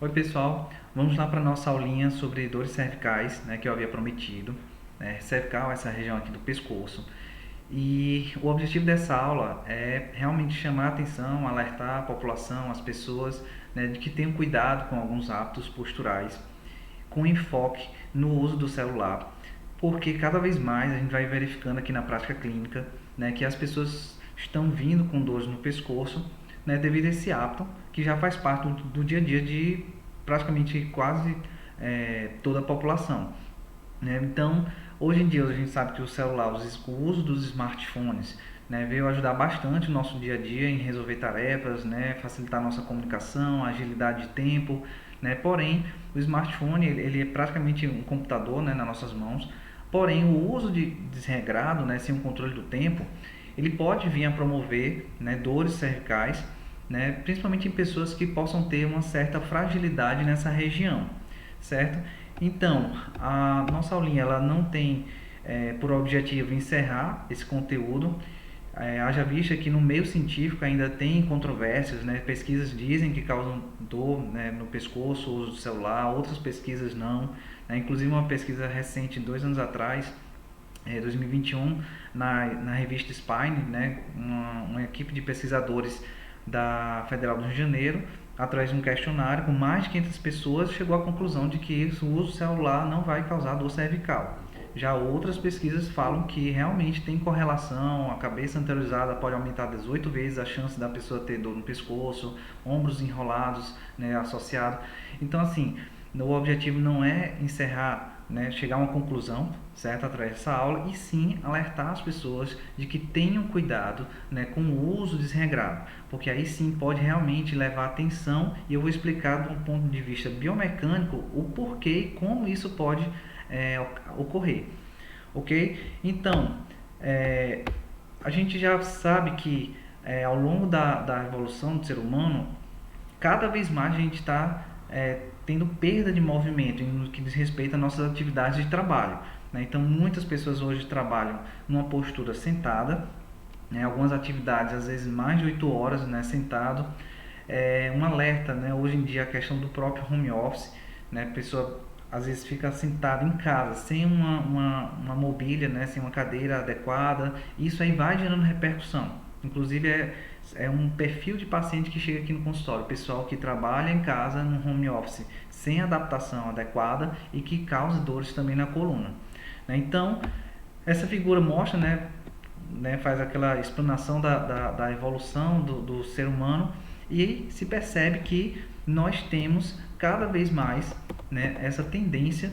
Oi pessoal, vamos lá para a nossa aulinha sobre dores cervicais, né, que eu havia prometido. Cervical, essa região aqui do pescoço. E o objetivo dessa aula é realmente chamar a atenção, alertar a população, as pessoas, né, de que tenham cuidado com alguns hábitos posturais, com enfoque no uso do celular, porque cada vez mais a gente vai verificando aqui na prática clínica, né, que as pessoas estão vindo com dores no pescoço, né, devido a esse hábito que já faz parte do dia a dia de praticamente quase toda a população. Né? Então, hoje em dia a gente sabe que o celular, o uso dos smartphones, né, veio ajudar bastante o nosso dia a dia em resolver tarefas, né, facilitar a nossa comunicação, a agilidade de tempo, né? Porém, o smartphone ele é praticamente um computador, né, nas nossas mãos. Porém, o uso desregrado, né, sem o controle do tempo, ele pode vir a promover, né, dores cervicais, né, principalmente em pessoas que possam ter uma certa fragilidade nessa região, certo? Então, a nossa aulinha ela não tem por objetivo encerrar esse conteúdo. Haja vista que no meio científico ainda tem controvérsias, né? Pesquisas dizem que causam dor, né, no pescoço, o uso do celular, outras pesquisas não. Inclusive uma pesquisa recente, 2 anos atrás, 2021, na revista Spine, né, uma equipe de pesquisadores da Federal do Rio de Janeiro, através de um questionário com mais de 500 pessoas, chegou à conclusão de que o uso celular não vai causar dor cervical. Já outras pesquisas falam que realmente tem correlação, a cabeça anteriorizada pode aumentar 18 vezes a chance da pessoa ter dor no pescoço, ombros enrolados, né, associado. Então, assim, o objetivo não é encerrar, né, chegar a uma conclusão, certo, através dessa aula, e sim alertar as pessoas de que tenham cuidado, né, com o uso desregrado, porque aí sim pode realmente levar atenção, e eu vou explicar de um ponto de vista biomecânico o porquê e como isso pode ocorrer, ok? Então, a gente já sabe que ao longo da evolução do ser humano, cada vez mais a gente está tendo perda de movimento no que diz respeito às nossas atividades de trabalho, né? Então, muitas pessoas hoje trabalham numa postura sentada, né? Algumas atividades, às vezes, mais de 8 horas, né, sentado. Um alerta, né? Hoje em dia, a questão do próprio home office, né? A pessoa, às vezes, fica sentada em casa, sem uma mobília, né? Sem uma cadeira adequada. Isso aí vai gerando repercussão. Inclusive, é um perfil de paciente que chega aqui no consultório, pessoal que trabalha em casa, no home office, sem adaptação adequada e que causa dores também na coluna. Então, essa figura mostra, faz aquela explanação da evolução do ser humano, e se percebe que nós temos cada vez mais, né, essa tendência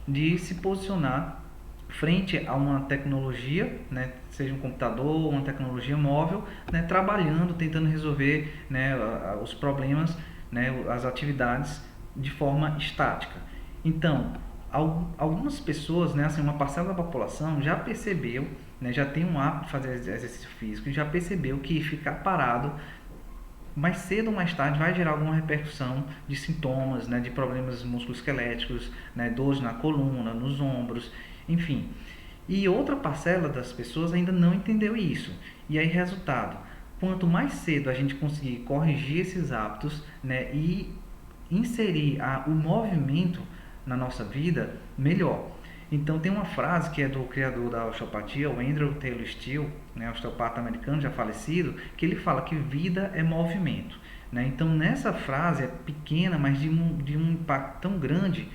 de se posicionar frente a uma tecnologia, né, seja um computador, uma tecnologia móvel, né, trabalhando, tentando resolver, né, os problemas, né, as atividades de forma estática. Então, algumas pessoas, né, assim, uma parcela da população já percebeu, né, já tem um hábito de fazer exercício físico e já percebeu que ficar parado mais cedo ou mais tarde vai gerar alguma repercussão de sintomas, né, de problemas musculoesqueléticos, né, dores na coluna, nos ombros, enfim. E outra parcela das pessoas ainda não entendeu isso. E aí, resultado, quanto mais cedo a gente conseguir corrigir esses hábitos, né, e inserir o movimento na nossa vida, melhor. Então, tem uma frase que é do criador da osteopatia, o Andrew Taylor Still, né, osteopata americano já falecido, que ele fala que vida é movimento, né? Então, nessa frase é pequena, mas de um impacto tão grande,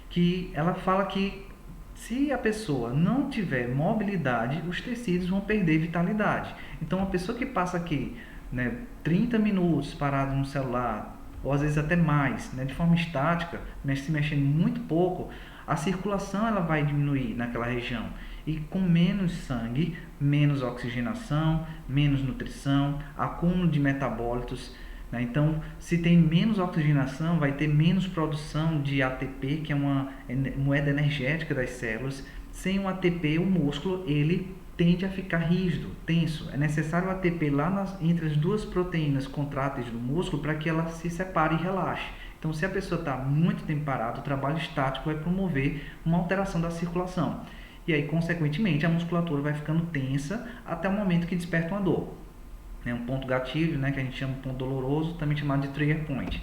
que ela fala que se a pessoa não tiver mobilidade, os tecidos vão perder vitalidade. Então, uma pessoa que passa aqui, né, 30 minutos parado no celular, ou às vezes até mais, né, de forma estática, mas se mexendo muito pouco, a circulação ela vai diminuir naquela região, e com menos sangue, menos oxigenação, menos nutrição, acúmulo de metabólitos, né? Então, se tem menos oxigenação, vai ter menos produção de ATP, que é uma moeda energética das células. Sem o ATP, o músculo ele tende a ficar rígido, tenso. É necessário o ATP lá entre as duas proteínas contráteis do músculo para que ela se separe e relaxe. Então, se a pessoa está muito tempo parada, o trabalho estático vai promover uma alteração da circulação. E aí, consequentemente, a musculatura vai ficando tensa até o momento que desperta uma dor. Um ponto gatilho, né, que a gente chama de ponto doloroso, também chamado de trigger point.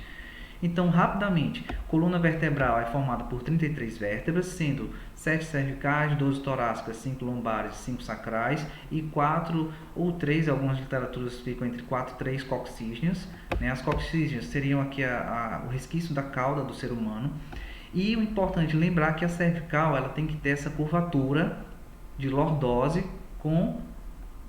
Então, rapidamente, coluna vertebral é formada por 33 vértebras, sendo 7 cervicais, 12 torácicas, 5 lombares, 5 sacrais e 4 ou 3, algumas literaturas ficam entre 4 e 3 coccígeas. Né? As coccígeas seriam aqui o resquício da cauda do ser humano. E o importante é lembrar que a cervical ela tem que ter essa curvatura de lordose com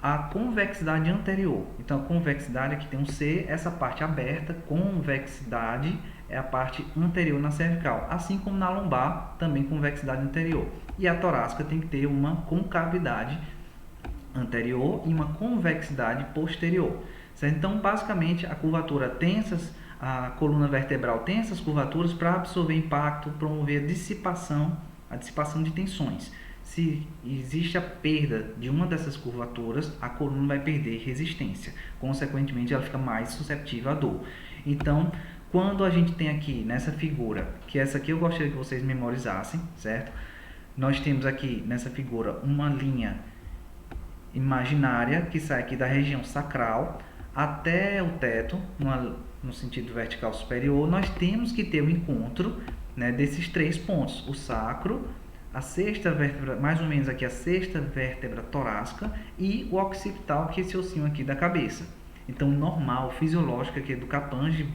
a convexidade anterior. Então, a convexidade aqui tem um C, essa parte aberta, convexidade é a parte anterior na cervical, assim como na lombar, também convexidade anterior. E a torácica tem que ter uma concavidade anterior e uma convexidade posterior. Certo? Então, basicamente, a curvatura tem a coluna vertebral tem essas curvaturas para absorver impacto, promover a dissipação de tensões. Se existe a perda de uma dessas curvaturas, a coluna vai perder resistência. Consequentemente, ela fica mais susceptível à dor. Então, quando a gente tem aqui nessa figura, que essa aqui eu gostaria que vocês memorizassem, certo? Nós temos aqui nessa figura uma linha imaginária que sai aqui da região sacral até o teto, no sentido vertical superior. Nós temos que ter o encontro, né, desses 3 pontos: o sacro, a sexta vértebra, mais ou menos aqui a sexta vértebra torácica e o occipital, que é esse ossinho aqui da cabeça. Então, normal, fisiológico aqui do Capangê,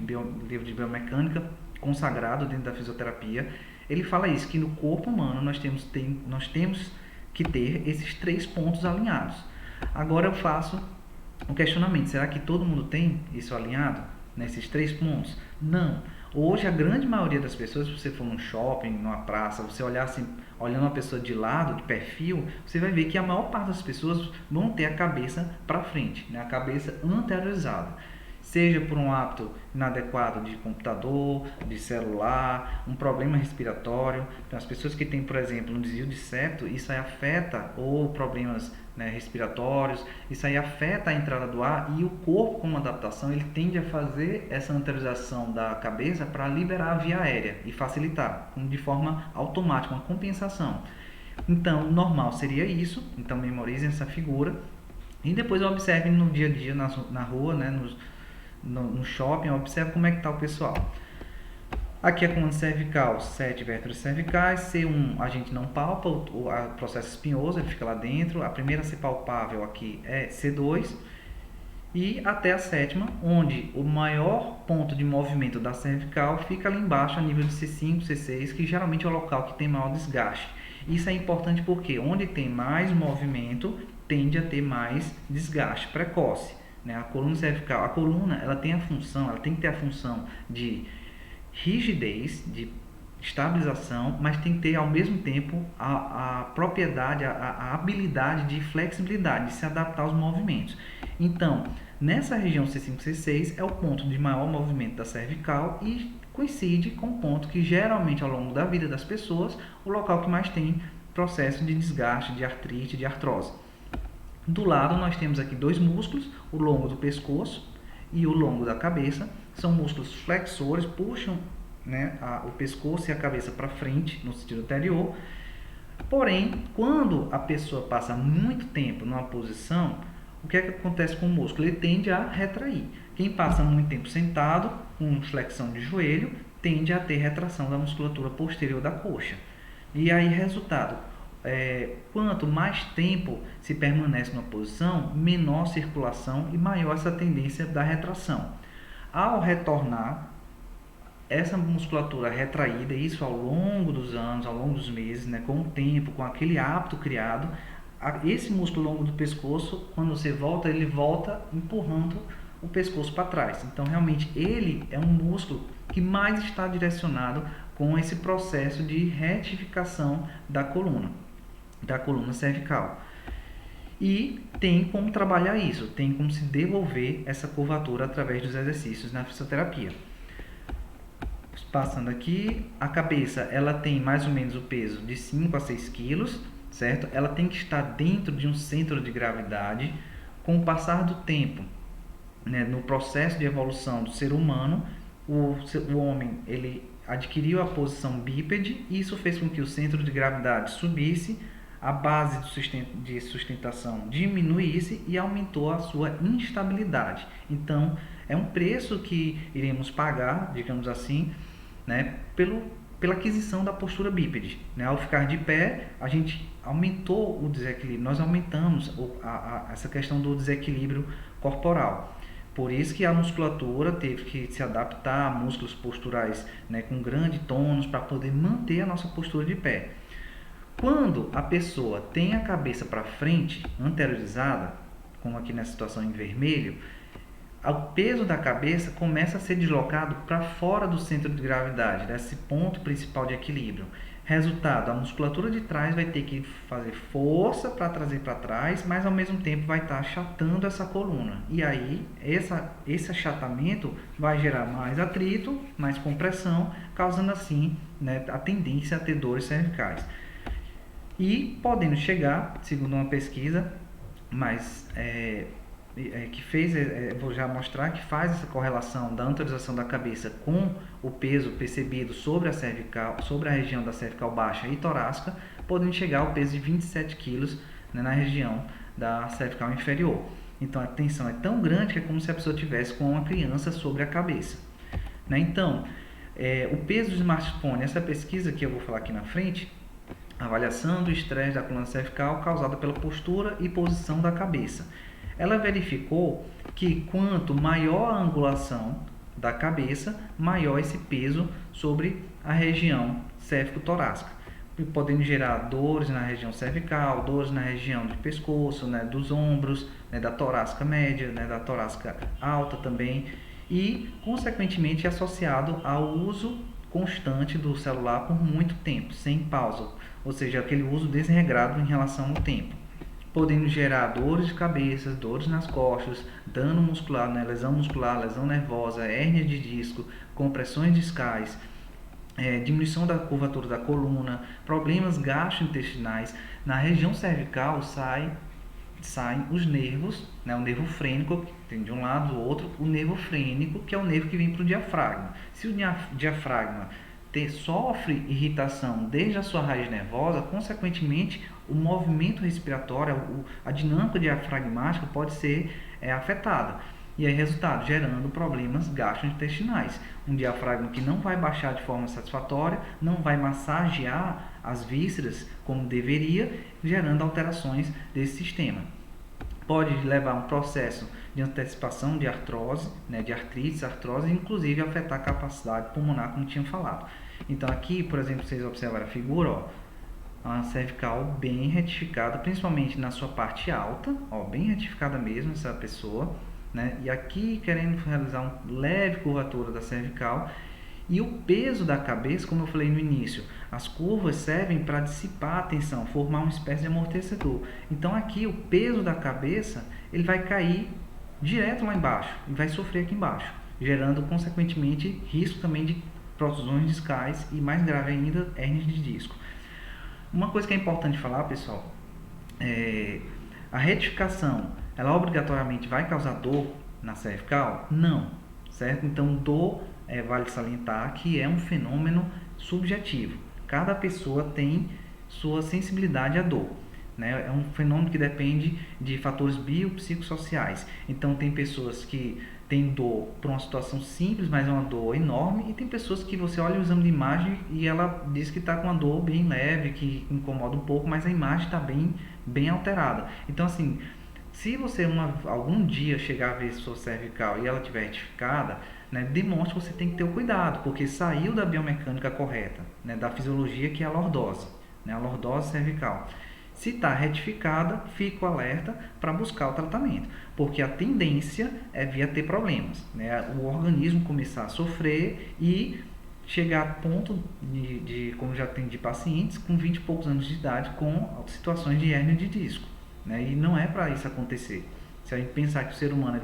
livro de biomecânica, consagrado dentro da fisioterapia, ele fala isso, que no corpo humano nós temos que ter esses 3 pontos alinhados. Agora eu faço um questionamento: será que todo mundo tem isso alinhado, nesses 3 pontos? Não. Hoje, a grande maioria das pessoas, se você for num shopping, numa praça, você olhar assim, olhando uma pessoa de lado, de perfil, você vai ver que a maior parte das pessoas vão ter a cabeça para frente, né? A cabeça anteriorizada. Seja por um hábito inadequado de computador, de celular, um problema respiratório. Então, as pessoas que têm, por exemplo, um desvio de septo, isso aí afeta, ou problemas, né, respiratórios, isso aí afeta a entrada do ar, e o corpo, como adaptação, ele tende a fazer essa anteriorização da cabeça para liberar a via aérea e facilitar, de forma automática, uma compensação. Então, normal seria isso. Então, memorizem essa figura e depois observem no dia a dia, na rua, né, no shopping, observe como é que está o pessoal. Aqui a coluna cervical, 7 vértebras cervicais. C1 a gente não palpa, o processo espinhoso, ele fica lá dentro. A primeira a ser palpável aqui é C2. E até a sétima, onde o maior ponto de movimento da cervical fica ali embaixo, a nível de C5, C6, que geralmente é o local que tem maior desgaste. Isso é importante porque onde tem mais movimento, tende a ter mais desgaste precoce. Né? A coluna cervical, a coluna, ela tem que ter a função de rigidez, de estabilização, mas tem que ter ao mesmo tempo a propriedade, a habilidade de flexibilidade, de se adaptar aos movimentos. Então, nessa região C5, C6 é o ponto de maior movimento da cervical e coincide com o ponto que geralmente ao longo da vida das pessoas, o local que mais tem processo de desgaste, de artrite, de artrose. Do lado nós temos aqui 2 músculos, o longo do pescoço e o longo da cabeça. São músculos flexores, puxam, né, o pescoço e a cabeça para frente no sentido anterior. Porém, quando a pessoa passa muito tempo numa posição, o que é que acontece com o músculo? Ele tende a retrair. Quem passa muito tempo sentado, com flexão de joelho, tende a ter retração da musculatura posterior da coxa. E aí, resultado, quanto mais tempo se permanece numa posição, menor circulação e maior essa tendência da retração. Ao retornar, essa musculatura retraída, isso ao longo dos anos, ao longo dos meses, né, com o tempo, com aquele hábito criado, esse músculo longo do pescoço, quando você volta, ele volta empurrando o pescoço para trás. Então, realmente, ele é um músculo que mais está direcionado com esse processo de retificação da coluna cervical. E tem como trabalhar isso, tem como se devolver essa curvatura através dos exercícios na fisioterapia. Passando aqui, a cabeça, ela tem mais ou menos o peso de 5 a 6 quilos, certo? Ela tem que estar dentro de um centro de gravidade. Com o passar do tempo, né, no processo de evolução do ser humano, o homem, ele adquiriu a posição bípede e isso fez com que o centro de gravidade subisse, a base de sustentação diminuísse e aumentou a sua instabilidade. Então, é um preço que iremos pagar, digamos assim, né, pela aquisição da postura bípede. Né? Ao ficar de pé, a gente aumentou o desequilíbrio, nós aumentamos essa questão do desequilíbrio corporal. Por isso que a musculatura teve que se adaptar a músculos posturais, né, com grande tônus para poder manter a nossa postura de pé. Quando a pessoa tem a cabeça para frente, anteriorizada, como aqui na situação em vermelho, o peso da cabeça começa a ser deslocado para fora do centro de gravidade, desse ponto principal de equilíbrio. Resultado, a musculatura de trás vai ter que fazer força para trazer para trás, mas ao mesmo tempo vai estar achatando essa coluna. E aí, esse achatamento vai gerar mais atrito, mais compressão, causando assim, né, a tendência a ter dores cervicais. E podendo chegar, segundo uma pesquisa, mas que fez, vou já mostrar, que faz essa correlação da anteriorização da cabeça com o peso percebido sobre a cervical, sobre a região da cervical baixa e torácica, podendo chegar ao peso de 27 kg, né, na região da cervical inferior. Então a tensão é tão grande que é como se a pessoa tivesse com uma criança sobre a cabeça. Né? Então, o peso do smartphone, essa pesquisa que eu vou falar aqui na frente, avaliação do estresse da coluna cervical causada pela postura e posição da cabeça. Ela verificou que quanto maior a angulação da cabeça, maior esse peso sobre a região cérvico-torácica, podendo gerar dores na região cervical, dores na região do pescoço, né, dos ombros, né, da torácica média, né, da torácica alta também, e consequentemente associado ao uso constante do celular por muito tempo, sem pausa, ou seja, aquele uso desregrado em relação ao tempo, podendo gerar dores de cabeça, dores nas costas, dano muscular, né, lesão muscular, lesão nervosa, hérnia de disco, compressões discais, diminuição da curvatura da coluna, problemas gastrointestinais. Na região cervical saem os nervos, né, o nervo frênico, que tem de um lado do outro, o nervo frênico, que é o nervo que vem para o diafragma. Se o diafragma sofre irritação desde a sua raiz nervosa, consequentemente o movimento respiratório, a dinâmica diafragmática pode ser afetada. E aí, resultado, gerando problemas gastrointestinais. Um diafragma que não vai baixar de forma satisfatória, não vai massagear as vísceras como deveria, gerando alterações desse sistema. Pode levar a um processo de antecipação de artrose, né, de artrite, artrose, inclusive afetar a capacidade pulmonar, como tinha falado. Então aqui, por exemplo, vocês observaram a figura, ó, a cervical bem retificada, principalmente na sua parte alta, ó, bem retificada mesmo essa pessoa, né? E aqui querendo realizar uma leve curvatura da cervical. E o peso da cabeça, como eu falei no início, as curvas servem para dissipar a tensão, formar uma espécie de amortecedor. Então aqui o peso da cabeça, ele vai cair direto lá embaixo e vai sofrer aqui embaixo, gerando consequentemente risco também de protusões discais e, mais grave ainda, hérnias de disco. Uma coisa que é importante falar, pessoal, a retificação, ela obrigatoriamente vai causar dor na cervical? Não, certo? Então dor, vale salientar que é um fenômeno subjetivo. Cada pessoa tem sua sensibilidade à dor, né? É um fenômeno que depende de fatores biopsicossociais. Então tem pessoas que têm dor por uma situação simples, mas é uma dor enorme, e tem pessoas que você olha o exame de imagem e ela diz que está com uma dor bem leve, que incomoda um pouco, mas a imagem está bem alterada. Então assim, se você algum dia chegar a ver sua cervical e ela estiver retificada, né, demonstra que você tem que ter o cuidado, porque saiu da biomecânica correta, né, da fisiologia, que é a lordose, né, a lordose cervical. Se está retificada, fica o alerta para buscar o tratamento, porque a tendência é vir a ter problemas, né, o organismo começar a sofrer e chegar a ponto como já tem de pacientes com 20 e poucos anos de idade com situações de hérnia de disco. Né? E não é para isso acontecer. Se a gente pensar que o ser humano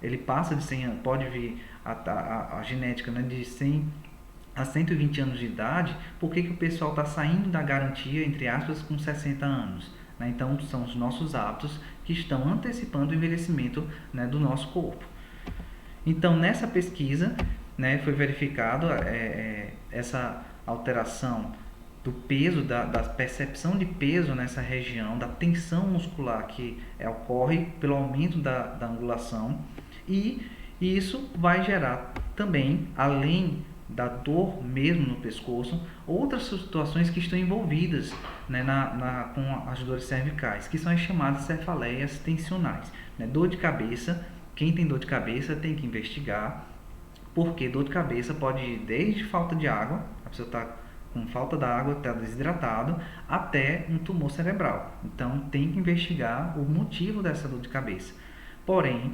ele passa de 100 anos, pode vir a genética, né, de 100 a 120 anos de idade, por que o pessoal está saindo da garantia, entre aspas, com 60 anos? Né? Então são os nossos hábitos que estão antecipando o envelhecimento, né, do nosso corpo. Então nessa pesquisa, né, foi verificado essa alteração do peso, da percepção de peso nessa região, da tensão muscular que ocorre pelo aumento da angulação, e isso vai gerar também, além da dor mesmo no pescoço, outras situações que estão envolvidas, né, com as dores cervicais, que são as chamadas cefaleias tensionais, né? Dor de cabeça, quem tem dor de cabeça tem que investigar, porque dor de cabeça pode ir desde falta de água, a pessoa está com falta d'água, está desidratado, até um tumor cerebral. Então tem que investigar o motivo dessa dor de cabeça. Porém,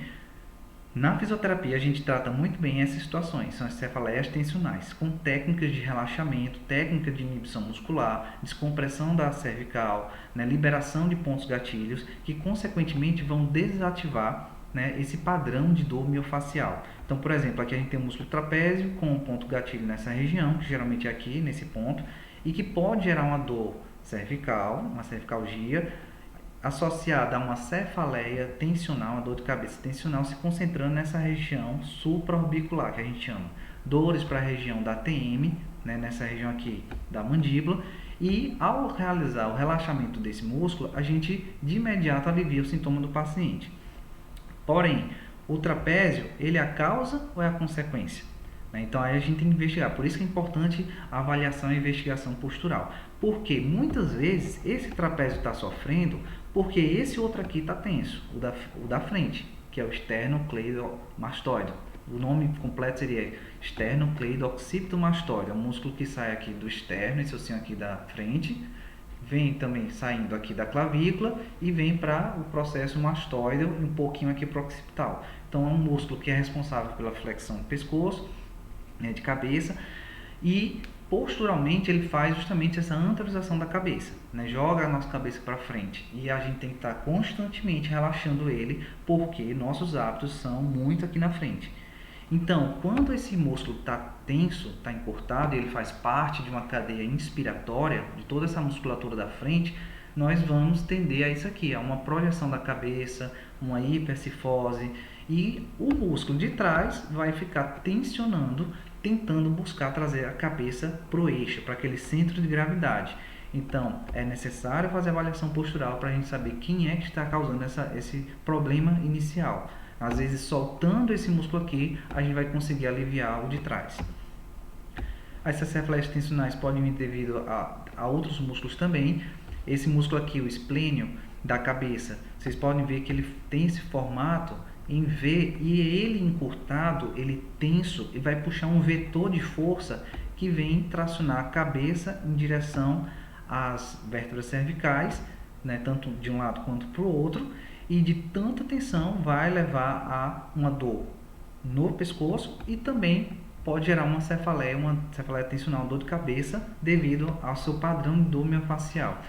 na fisioterapia a gente trata muito bem essas situações, são as cefaleias tensionais, com técnicas de relaxamento, técnica de inibição muscular, descompressão da cervical, né, liberação de pontos gatilhos, que consequentemente vão desativar, né, esse padrão de dor miofascial. Então, por exemplo, aqui a gente tem o músculo trapézio com um ponto gatilho nessa região, que geralmente é aqui, nesse ponto, e que pode gerar uma dor cervical, uma cervicalgia, associada a uma cefaleia tensional, uma dor de cabeça tensional, se concentrando nessa região supraorbicular, que a gente chama. Dores para a região da TM, né, nessa região aqui da mandíbula, e ao realizar o relaxamento desse músculo, a gente de imediato alivia o sintoma do paciente. Porém, o trapézio, ele é a causa ou é a consequência? Então aí a gente tem que investigar, por isso que é importante a avaliação e investigação postural, porque muitas vezes esse trapézio está sofrendo porque esse outro aqui está tenso, o da frente, que é o esternocleidomastoide. O nome completo seria esternocleidoccipitomastoide, é o músculo que sai aqui do externo, esse ossinho aqui da frente, vem também saindo aqui da clavícula e vem para o processo mastoide e um pouquinho aqui para o occipital. Então é um músculo que é responsável pela flexão do pescoço, né, de cabeça, e posturalmente ele faz justamente essa anteriorização da cabeça, né, joga a nossa cabeça para frente, e a gente tem que estar constantemente relaxando ele, porque nossos hábitos são muito aqui na frente. Então, quando esse músculo está tenso, está encurtado, ele faz parte de uma cadeia inspiratória de toda essa musculatura da frente, nós vamos tender a isso aqui, a uma projeção da cabeça, uma hipercifose, e o músculo de trás vai ficar tensionando, tentando buscar trazer a cabeça para o eixo, para aquele centro de gravidade. Então, é necessário fazer avaliação postural para a gente saber quem é que está causando esse problema inicial. Às vezes, soltando esse músculo aqui, a gente vai conseguir aliviar o de trás. Essas cefaleias tensionais podem vir devido a outros músculos também. Esse músculo aqui, o esplênio da cabeça, vocês podem ver que ele tem esse formato em V, e ele encurtado, ele tenso, e vai puxar um vetor de força que vem tracionar a cabeça em direção às vértebras cervicais, né, tanto de um lado quanto para o outro, e de tanta tensão vai levar a uma dor no pescoço e também pode gerar uma cefaleia tensional, dor de cabeça, devido ao seu padrão de dor miofascial.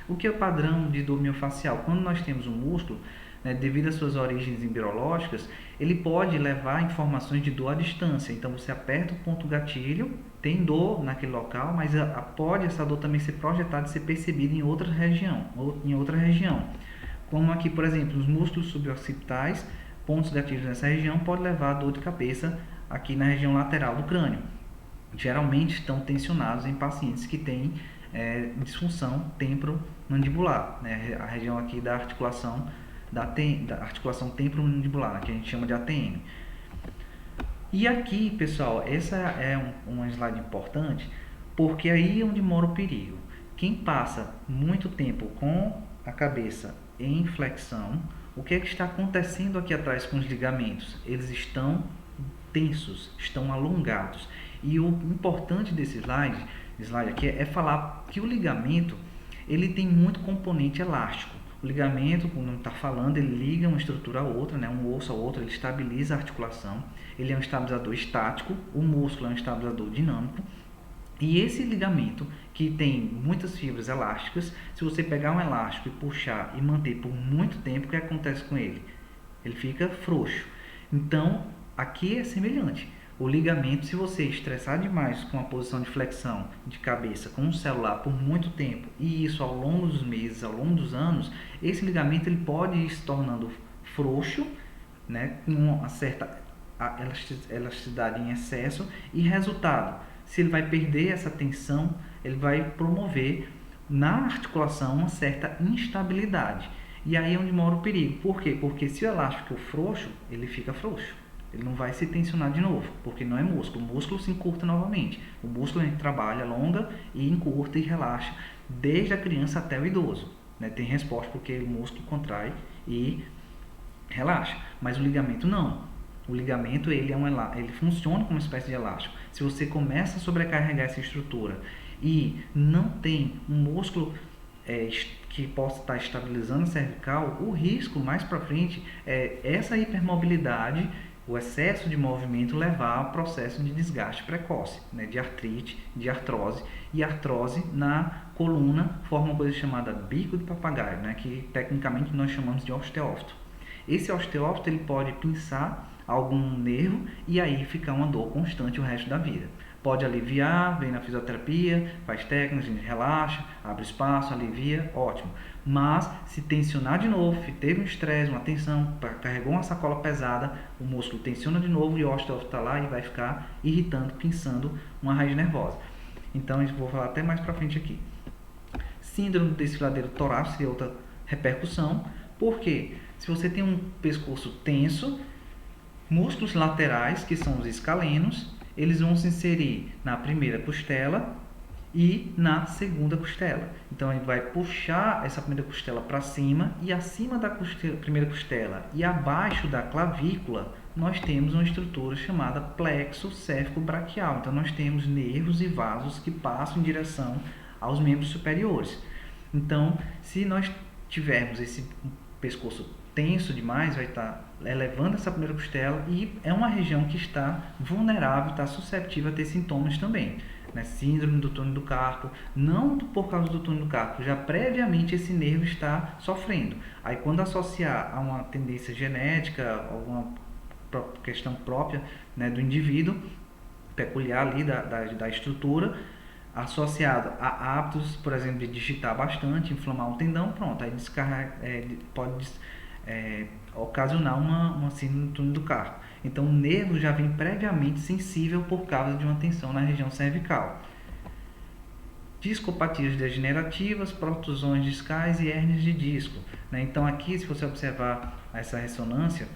O que é o padrão de dor miofascial? Quando nós temos um músculo, né, devido às suas origens embriológicas, ele pode levar informações de dor à distância. Então você aperta o ponto gatilho, tem dor naquele local, mas pode essa dor também ser projetada e ser percebida em outra região, como aqui, por exemplo, os músculos suboccipitais, pontos gatilhos nessa região pode levar a dor de cabeça aqui na região lateral do crânio. Geralmente estão tensionados em pacientes que têm disfunção temporomandibular, né, a região aqui da articulação da articulação temporomandibular, que a gente chama de ATM. E aqui, pessoal, essa é uma slide importante, porque aí é onde mora o perigo. Quem passa muito tempo com a cabeça em flexão, o que é que está acontecendo aqui atrás com os ligamentos? Eles estão tensos, estão alongados. E o importante desse slide aqui é falar que o ligamento ele tem muito componente elástico. O ligamento, como está falando, ele liga uma estrutura a outra, né, um osso ao outro, ele estabiliza a articulação, ele é um estabilizador estático, o músculo é um estabilizador dinâmico, e esse ligamento, que tem muitas fibras elásticas, se você pegar um elástico e puxar e manter por muito tempo, o que acontece com ele? Ele fica frouxo. Então, aqui é semelhante. O ligamento, se você estressar demais com a posição de flexão de cabeça com um celular por muito tempo, e isso ao longo dos meses, ao longo dos anos, esse ligamento ele pode ir se tornando frouxo, né, com uma certa elasticidade em excesso, e resultado, se ele vai perder essa tensão, ele vai promover na articulação uma certa instabilidade. E aí é onde mora o perigo. Por quê? Porque se o elástico for frouxo, ele fica frouxo. Ele não vai se tensionar de novo, porque não é músculo. O músculo se encurta novamente. O músculo a gente trabalha, alonga e encurta e relaxa, desde a criança até o idoso. Né? Tem resposta porque o músculo contrai e relaxa, mas o ligamento não. O ligamento ele funciona como uma espécie de elástico. Se você começa a sobrecarregar essa estrutura e não tem um músculo que possa estar estabilizando a cervical, o risco mais para frente é essa hipermobilidade, o excesso de movimento levar ao processo de desgaste precoce, né, de artrite, de artrose, e artrose na coluna forma uma coisa chamada bico de papagaio, né, que tecnicamente nós chamamos de osteófito. Esse osteófito ele pode pinçar algum nervo e aí ficar uma dor constante o resto da vida. Pode aliviar, vem na fisioterapia, faz técnicas, a gente relaxa, abre espaço, alivia, ótimo. Mas se tensionar de novo, se teve um estresse, uma tensão, carregou uma sacola pesada, o músculo tensiona de novo e o osteófito está lá e vai ficar irritando, pinçando uma raiz nervosa. Então, eu vou falar até mais para frente aqui. Síndrome do desfiladeiro torácico seria outra repercussão. Por quê? Se você tem um pescoço tenso, músculos laterais, que são os escalenos, eles vão se inserir na primeira costela e na segunda costela. Então, ele vai puxar essa primeira costela para cima e acima da primeira costela e abaixo da clavícula, nós temos uma estrutura chamada plexo cérvico-braquial. Então, nós temos nervos e vasos que passam em direção aos membros superiores. Então, se nós tivermos esse pescoço tenso demais, vai estar elevando essa primeira costela e é uma região que está vulnerável, está suscetível a ter sintomas também, né? Síndrome do túnel do carpo, não por causa do túnel do carpo, já previamente esse nervo está sofrendo. Aí quando associar a uma tendência genética, alguma questão própria, né, do indivíduo, peculiar ali da estrutura, associado a hábitos, por exemplo, de digitar bastante, inflamar o tendão, pronto, aí pode ocasionar uma síndrome do túnel do carpo. Então o nervo já vem previamente sensível por causa de uma tensão na região cervical. Discopatias degenerativas, protusões discais e hérnias de disco, né? Então aqui, se você observar essa ressonância,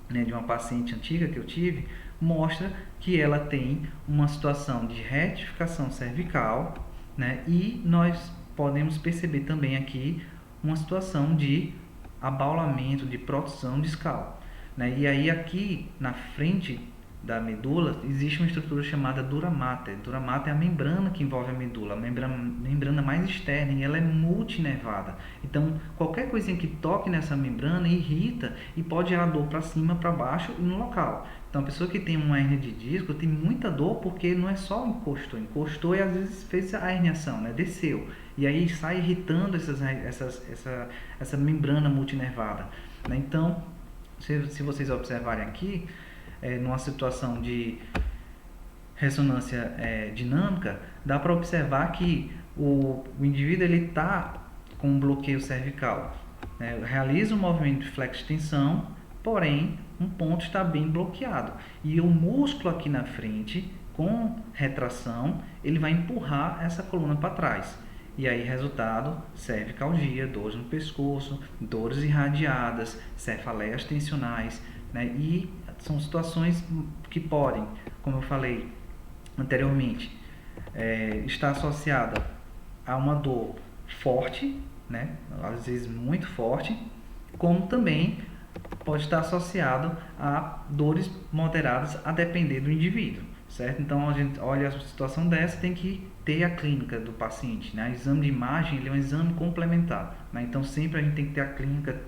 né, de uma paciente antiga que eu tive, mostra que ela tem uma situação de retificação cervical, né, e nós podemos perceber também aqui uma situação de abaulamento, de protusão discal, né? E aí aqui na frente da medula existe uma estrutura chamada dura mater. Dura mater é a membrana que envolve a medula, a membrana mais externa, e ela é multinervada. Então qualquer coisinha que toque nessa membrana irrita e pode gerar dor para cima, para baixo e no local. Então a pessoa que tem uma hérnia de disco tem muita dor porque não é só encostou e às vezes fez a herniação, né? Desceu. E aí sai irritando essa membrana multinervada, né? Então, se vocês observarem aqui, numa situação de ressonância dinâmica, dá para observar que o indivíduo ele está com um bloqueio cervical, né? Realiza um movimento de flexo-tensão, porém um ponto está bem bloqueado e o músculo aqui na frente, com retração, ele vai empurrar essa coluna para trás. E aí, resultado, cervicalgia, dores no pescoço, dores irradiadas, cefaleias tensionais, né? E são situações que podem, como eu falei anteriormente, estar associada a uma dor forte, né? Às vezes muito forte, como também pode estar associado a dores moderadas a depender do indivíduo, certo? Então a gente olha a situação dessa, tem que ter a clínica do paciente, né? O exame de imagem ele é um exame complementar, né? Então sempre a gente tem que ter a clínica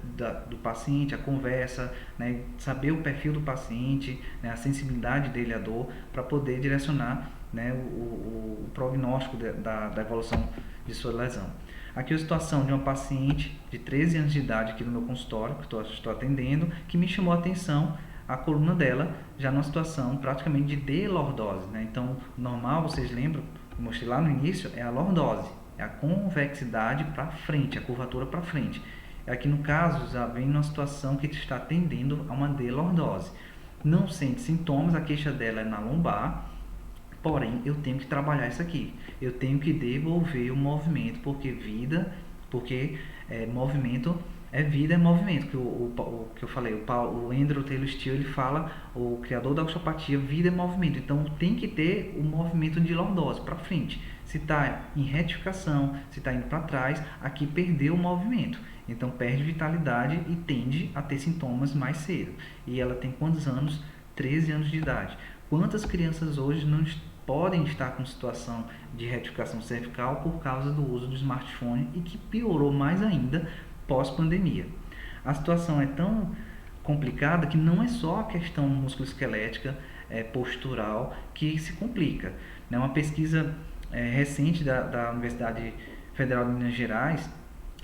do paciente, a conversa, né? Saber o perfil do paciente, né? A sensibilidade dele à dor, para poder direcionar, né, o prognóstico da evolução de sua lesão. Aqui a situação de uma paciente de 13 anos de idade aqui no meu consultório, que estou atendendo, que me chamou a atenção a coluna dela já numa situação praticamente de delordose, né? Então, normal, vocês lembram, eu mostrei lá no início, é a lordose, é a convexidade para frente, a curvatura para frente. Aqui no caso, já vem numa situação que está tendendo a uma delordose. Não sente sintomas, a queixa dela é na lombar, porém eu tenho que trabalhar isso aqui. Eu tenho que devolver o movimento, porque movimento é vida, é movimento. O que eu falei, o Andrew Taylor Steele, ele fala, o criador da osteopatia, vida é movimento. Então tem que ter o movimento de lordose para frente. Se está em retificação, se está indo para trás, aqui perdeu o movimento. Então perde vitalidade e tende a ter sintomas mais cedo. E ela tem quantos anos? 13 anos de idade. Quantas crianças hoje não podem estar com situação de retificação cervical por causa do uso do smartphone e que piorou mais ainda pós-pandemia? A situação é tão complicada que não é só a questão musculoesquelética, postural, que se complica. Uma pesquisa recente da Universidade Federal de Minas Gerais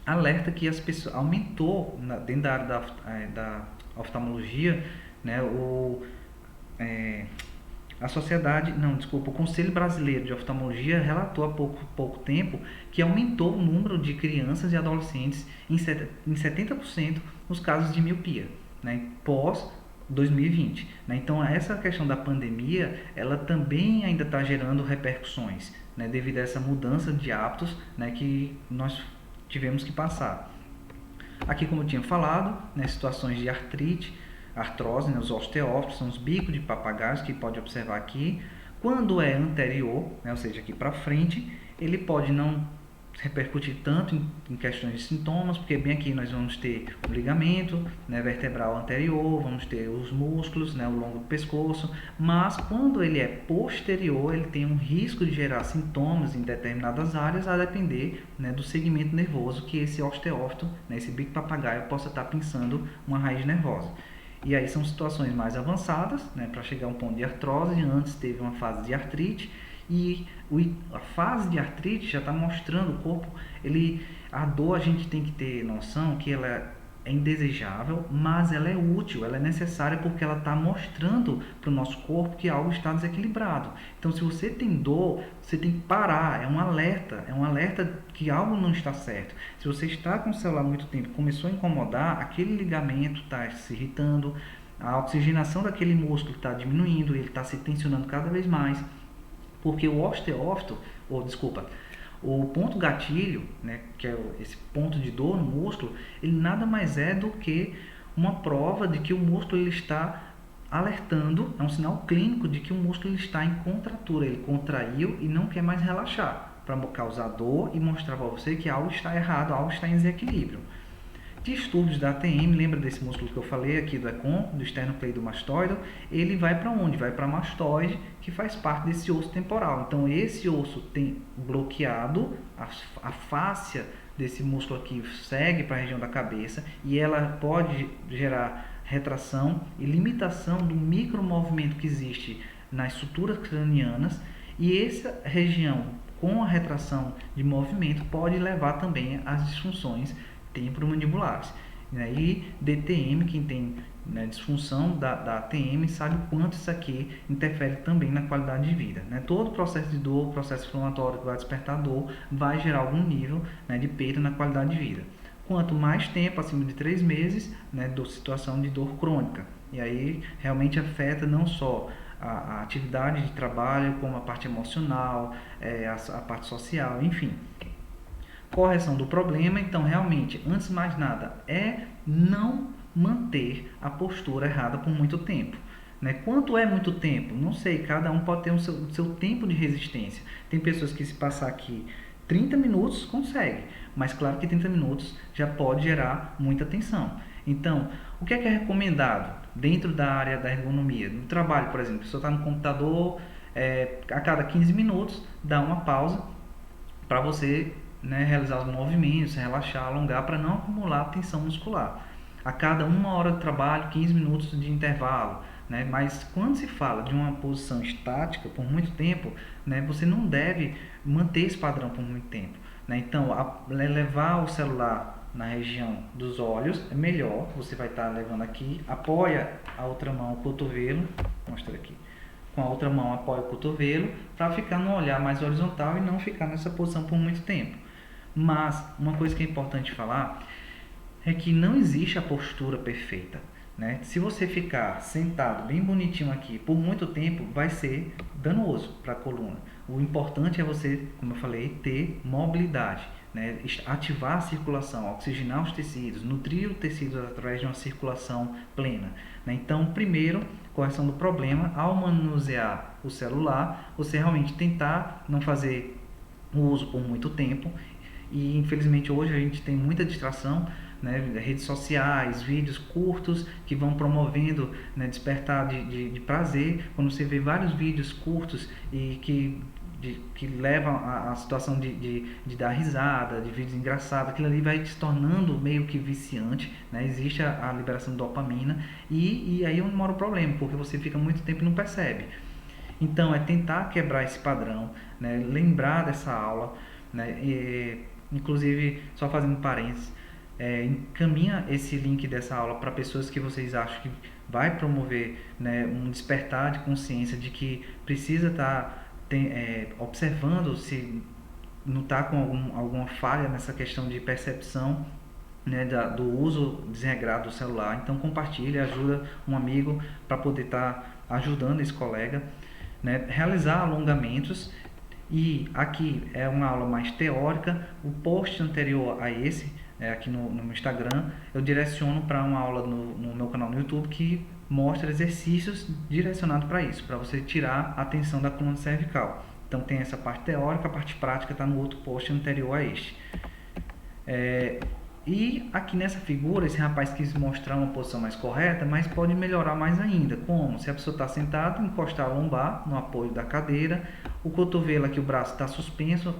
alerta que as pessoas aumentou dentro da área da oftalmologia, né, a sociedade, não, desculpa, o Conselho Brasileiro de Oftalmologia relatou há pouco tempo que aumentou o número de crianças e adolescentes em 70% nos casos de miopia, né, pós 2020. Né? Então, essa questão da pandemia, ela também ainda está gerando repercussões, né, devido a essa mudança de hábitos, né, que nós tivemos que passar. Aqui, como eu tinha falado, né, situações de artrose, né, os osteófitos, são os bicos de papagaios que pode observar aqui. Quando é anterior, né, ou seja, aqui para frente, ele pode não repercutir tanto em questões de sintomas, porque bem aqui nós vamos ter o ligamento, né, vertebral anterior, vamos ter os músculos, né, ao longo do pescoço, mas quando ele é posterior, ele tem um risco de gerar sintomas em determinadas áreas, a depender, né, do segmento nervoso que esse osteófito, né, esse bico papagaio, possa estar pensando uma raiz nervosa. E aí são situações mais avançadas, né, para chegar a um ponto de artrose. Antes teve uma fase de artrite, e a fase de artrite já está mostrando o corpo, a dor, a gente tem que ter noção que ela é indesejável, mas ela é útil, ela é necessária, porque ela está mostrando para o nosso corpo que algo está desequilibrado. Então, se você tem dor, você tem que parar, é um alerta que algo não está certo. Se você está com o celular há muito tempo, começou a incomodar, aquele ligamento está se irritando, a oxigenação daquele músculo está diminuindo, ele está se tensionando cada vez mais, porque o osteófito, o ponto gatilho, né, que é esse ponto de dor no músculo, ele nada mais é do que uma prova de que o músculo ele está alertando, é um sinal clínico de que o músculo ele está em contratura, ele contraiu e não quer mais relaxar, para causar dor e mostrar para você que algo está errado, algo está em desequilíbrio. Distúrbios da ATM, lembra desse músculo que eu falei aqui do ECOM, do esternocleidomastoide? Ele vai para onde? Vai para a mastoide, que faz parte desse osso temporal. Então, esse osso tem bloqueado, a fáscia desse músculo aqui segue para a região da cabeça, e ela pode gerar retração e limitação do micromovimento que existe nas suturas cranianas, e essa região com a retração de movimento pode levar também às disfunções temporomandibulares. E DTM, quem tem, né, disfunção da ATM, sabe o quanto isso aqui interfere também na qualidade de vida. Né? Todo processo de dor, processo inflamatório que vai despertar dor, vai gerar algum nível, né, de perda na qualidade de vida. Quanto mais tempo, acima de 3 meses, né, situação de dor crônica. E aí realmente afeta não só a atividade de trabalho, como a parte emocional, a parte social, enfim. Correção do problema, então realmente, antes de mais nada, é não manter a postura errada por muito tempo. Né? Quanto é muito tempo? Não sei, cada um pode ter o seu tempo de resistência. Tem pessoas que, se passar aqui 30 minutos, consegue, mas claro que 30 minutos já pode gerar muita tensão. Então, o que é recomendado dentro da área da ergonomia? No trabalho, por exemplo, a pessoa está no computador, a cada 15 minutos, dá uma pausa para você, né, realizar os movimentos, relaxar, alongar, para não acumular tensão muscular. A cada 1 hora de trabalho, 15 minutos de intervalo. Né? Mas quando se fala de uma posição estática por muito tempo, né, você não deve manter esse padrão por muito tempo. Né? Então, levar o celular na região dos olhos é melhor. Você vai estar levando aqui, apoia a outra mão, o cotovelo, mostra aqui. Com a outra mão apoia o cotovelo, para ficar no olhar mais horizontal e não ficar nessa posição por muito tempo. Mas uma coisa que é importante falar é que não existe a postura perfeita. né? Se você ficar sentado bem bonitinho aqui por muito tempo, vai ser danoso para a coluna. O importante é você, como eu falei, ter mobilidade, né? Ativar a circulação, oxigenar os tecidos, nutrir o tecido através de uma circulação plena, né? Então, primeiro, correção do problema, ao manusear o celular, você realmente tentar não fazer o uso por muito tempo. E infelizmente hoje a gente tem muita distração, né? Redes sociais, vídeos curtos que vão promovendo, né, despertar de prazer. Quando você vê vários vídeos curtos e que levam a situação de dar risada, de vídeos engraçados, aquilo ali vai se tornando meio que viciante, né? Existe a liberação de dopamina e aí é onde mora o problema, porque você fica muito tempo e não percebe. Então, é tentar quebrar esse padrão, né? Lembrar dessa aula, né? Inclusive, só fazendo parênteses, encaminha esse link dessa aula para pessoas que vocês acham que vai promover, né, um despertar de consciência de que precisa estar observando se não está com alguma falha nessa questão de percepção, né, do uso desregrado do celular. Então compartilhe, ajuda um amigo para poder estar ajudando esse colega, né? Realizar alongamentos. E aqui é uma aula mais teórica. O post anterior a esse, aqui no meu Instagram, eu direciono para uma aula no meu canal no YouTube que mostra exercícios direcionados para isso, para você tirar a tensão da coluna cervical. Então tem essa parte teórica, a parte prática está no outro post anterior a este. E aqui nessa figura, esse rapaz quis mostrar uma posição mais correta, mas pode melhorar mais ainda. Como? Se a pessoa está sentada, encostar a lombar no apoio da cadeira, o cotovelo aqui, o braço está suspenso,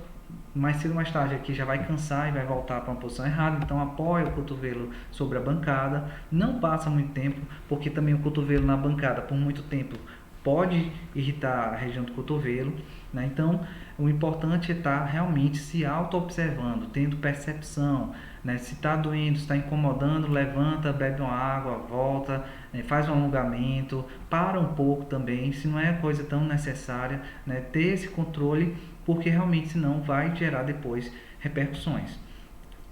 mais cedo ou mais tarde aqui já vai cansar e vai voltar para uma posição errada, então apoia o cotovelo sobre a bancada, não passa muito tempo, porque também o cotovelo na bancada por muito tempo pode irritar a região do cotovelo, né? Então o importante é estar realmente se auto-observando, tendo percepção, né? Se está doendo, se está incomodando, levanta, bebe uma água, volta, né? Faz um alongamento, para um pouco também, se não é coisa tão necessária, né? Ter esse controle, porque realmente senão vai gerar depois repercussões.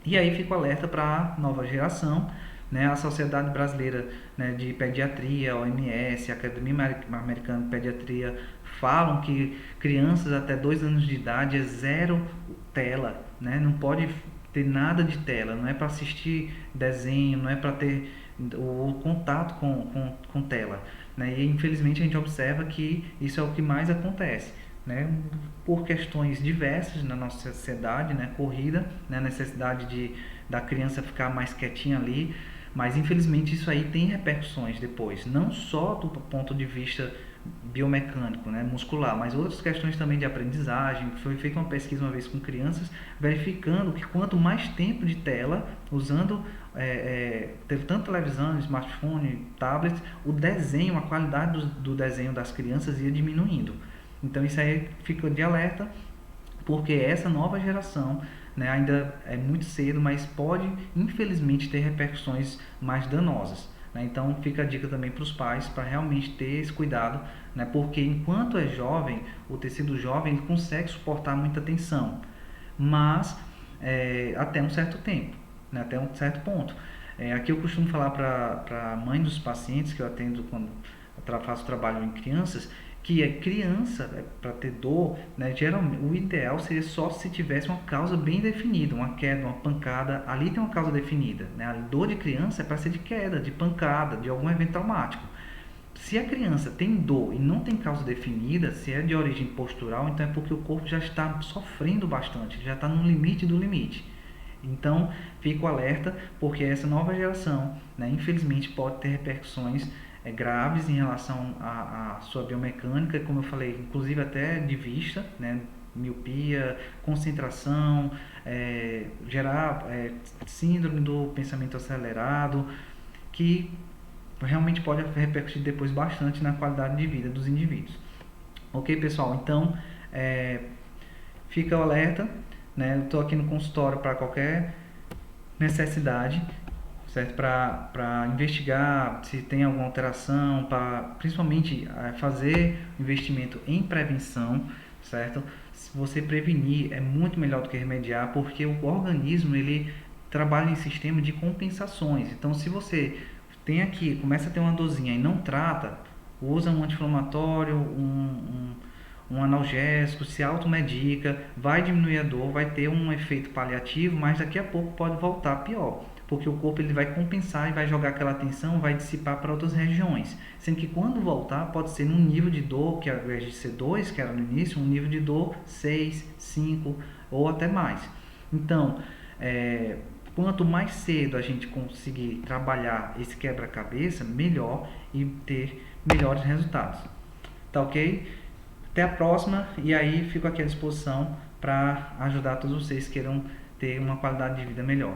E aí fico alerta para a nova geração, né? A Sociedade Brasileira, né, de Pediatria, OMS, a Academia Americana de Pediatria falam que crianças até 2 anos de idade é zero tela, né? Não pode ter nada de tela, não é para assistir desenho, não é para ter o contato com tela, né? E infelizmente a gente observa que isso é o que mais acontece, né? Por questões diversas na nossa sociedade, né? Corrida, né? Necessidade da criança ficar mais quietinha ali, mas infelizmente isso aí tem repercussões depois, não só do ponto de vista biomecânico, né, muscular, mas outras questões também de aprendizagem. Foi feita uma pesquisa uma vez com crianças, verificando que quanto mais tempo de tela, usando teve tanto televisão, smartphone, tablet, o desenho, a qualidade do desenho das crianças ia diminuindo. Então isso aí fica de alerta, porque essa nova geração, né, ainda é muito cedo, mas pode infelizmente ter repercussões mais danosas, né? Então fica a dica também para os pais para realmente ter esse cuidado, né? Porque enquanto é jovem, o tecido jovem ele consegue suportar muita tensão, mas até um certo tempo, né? Até um certo ponto. Aqui eu costumo falar para a mãe dos pacientes que eu atendo quando eu faço trabalho em crianças, que criança, para ter dor, né, geralmente o ideal seria só se tivesse uma causa bem definida, uma queda, uma pancada, ali tem uma causa definida, né? A dor de criança é para ser de queda, de pancada, de algum evento traumático. Se a criança tem dor e não tem causa definida, se é de origem postural, então é porque o corpo já está sofrendo bastante, já está no limite do limite. Então, fico alerta, porque essa nova geração, né, infelizmente, pode ter repercussões graves em relação à sua biomecânica, como eu falei, inclusive até de vista, né, miopia, concentração, gerar síndrome do pensamento acelerado, que realmente pode repercutir depois bastante na qualidade de vida dos indivíduos. Ok, pessoal? Então, fica o alerta, né? Eu estou aqui no consultório para qualquer necessidade, certo? Para investigar se tem alguma alteração, para principalmente fazer investimento em prevenção, certo? Se você prevenir é muito melhor do que remediar, porque o organismo ele trabalha em sistema de compensações. Então, se você tem aqui, começa a ter uma dorzinha e não trata, usa um anti-inflamatório, um analgésico, se automedica, vai diminuir a dor, vai ter um efeito paliativo, mas daqui a pouco pode voltar pior, porque o corpo ele vai compensar e vai jogar aquela tensão, vai dissipar para outras regiões, sendo que quando voltar pode ser num nível de dor, que ao invés de ser 2, que era no início, um nível de dor 6, 5 ou até mais. Então, quanto mais cedo a gente conseguir trabalhar esse quebra-cabeça, melhor e ter melhores resultados. Tá ok? Até a próxima e aí fico aqui à disposição para ajudar todos vocês que queiram ter uma qualidade de vida melhor.